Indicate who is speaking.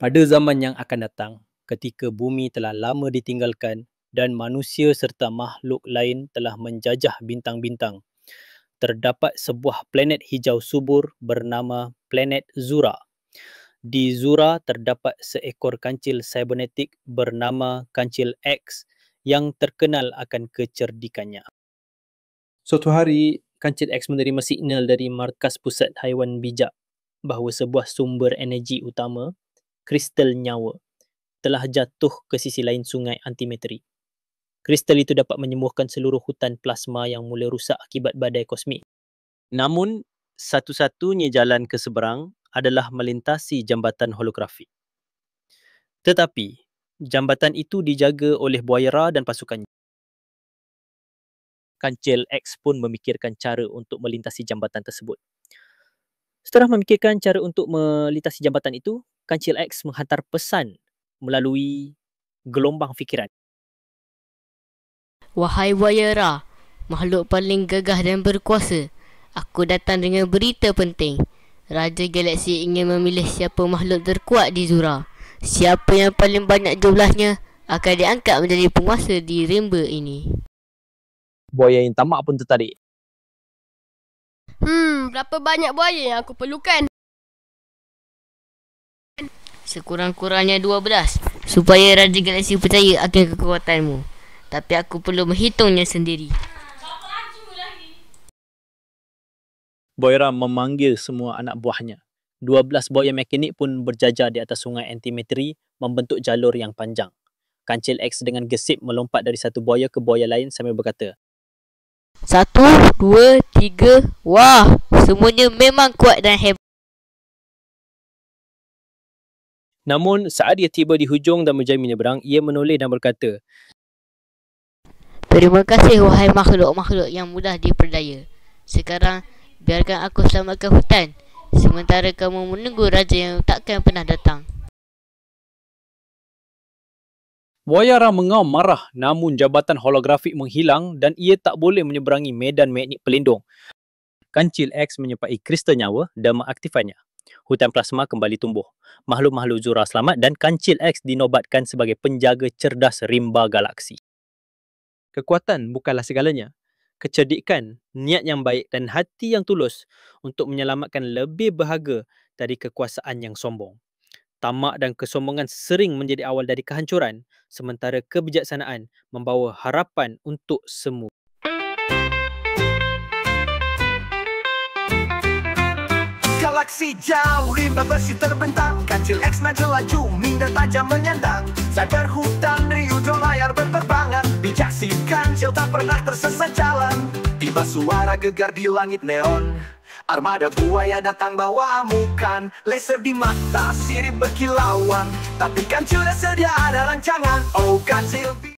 Speaker 1: Ada zaman yang akan datang ketika bumi telah lama ditinggalkan dan manusia serta makhluk lain telah menjajah bintang-bintang. Terdapat sebuah planet hijau subur bernama planet Zura. Di Zura terdapat seekor kancil cybernetik bernama kancil X yang terkenal akan kecerdikannya. Suatu hari, kancil X menerima signal dari markas pusat haiwan bijak bahawa sebuah sumber energi utama, kristal nyawa, telah jatuh ke sisi lain sungai antimateri. Kristal itu dapat menyembuhkan seluruh hutan plasma yang mula rusak akibat badai kosmik. Namun, satu-satunya jalan ke seberang adalah melintasi jambatan holografik. Tetapi, jambatan itu dijaga oleh buaya Ra dan pasukannya. Kancil X pun memikirkan cara untuk melintasi jambatan tersebut. Setelah memikirkan cara untuk melintasi jambatan itu, Kancil X menghantar pesan melalui gelombang fikiran.
Speaker 2: Wahai buaya Ra, makhluk paling gagah dan berkuasa, aku datang dengan berita penting. Raja Galaksi ingin memilih siapa makhluk terkuat di Zura. Siapa yang paling banyak jumlahnya akan diangkat menjadi penguasa di Rimba ini.
Speaker 1: Buaya yang tamak pun tertarik.
Speaker 3: Berapa banyak buaya yang aku perlukan?
Speaker 2: Sekurang-kurangnya 12, supaya Raja Galaksi percaya akan kekuatanmu. Tapi aku perlu menghitungnya sendiri.
Speaker 1: Buaya Ra memanggil semua anak buahnya. 12 buaya mekanik pun berjajar di atas sungai antimateri membentuk jalur yang panjang. Kancil X dengan gesit melompat dari satu buaya ke buaya lain sambil berkata,
Speaker 2: 1, 2, 3, wah, semuanya memang kuat dan hebat.
Speaker 1: Namun, saat dia tiba di hujung dan menjadi menyeberang, ia menoleh dan berkata,
Speaker 2: Terima kasih wahai makhluk-makhluk yang mudah diperdaya. Sekarang, biarkan aku selamatkan hutan, sementara kamu menunggu raja yang takkan pernah datang.
Speaker 1: Buaya Ra mengaum marah, namun jabatan holografik menghilang dan ia tak boleh menyeberangi medan magnet pelindung. Kancil X menyertai kristal nyawa dan mengaktifkannya. Hutan plasma kembali tumbuh. Makhluk-makhluk Zura selamat dan Kancil X dinobatkan sebagai penjaga cerdas rimba galaksi. Kekuatan bukanlah segalanya. Kecerdikan, niat yang baik dan hati yang tulus untuk menyelamatkan lebih berharga dari kekuasaan yang sombong. Tamak dan kesombongan sering menjadi awal dari kehancuran, sementara kebijaksanaan membawa harapan untuk semua.
Speaker 4: Galaksi jauh, rimba besi terbentang, Kancil X maju laju, minda tajam menyandang. Cyber hutan, riuh layar berterbangan, bijak si kancil tak pernah tersesat jalan. Tiba suara gegar di langit neon, armada buaya datang bawa amukan. Laser di mata, sirip berkilauan, tapi kancil dah sedia ada rancangan. Oh kancil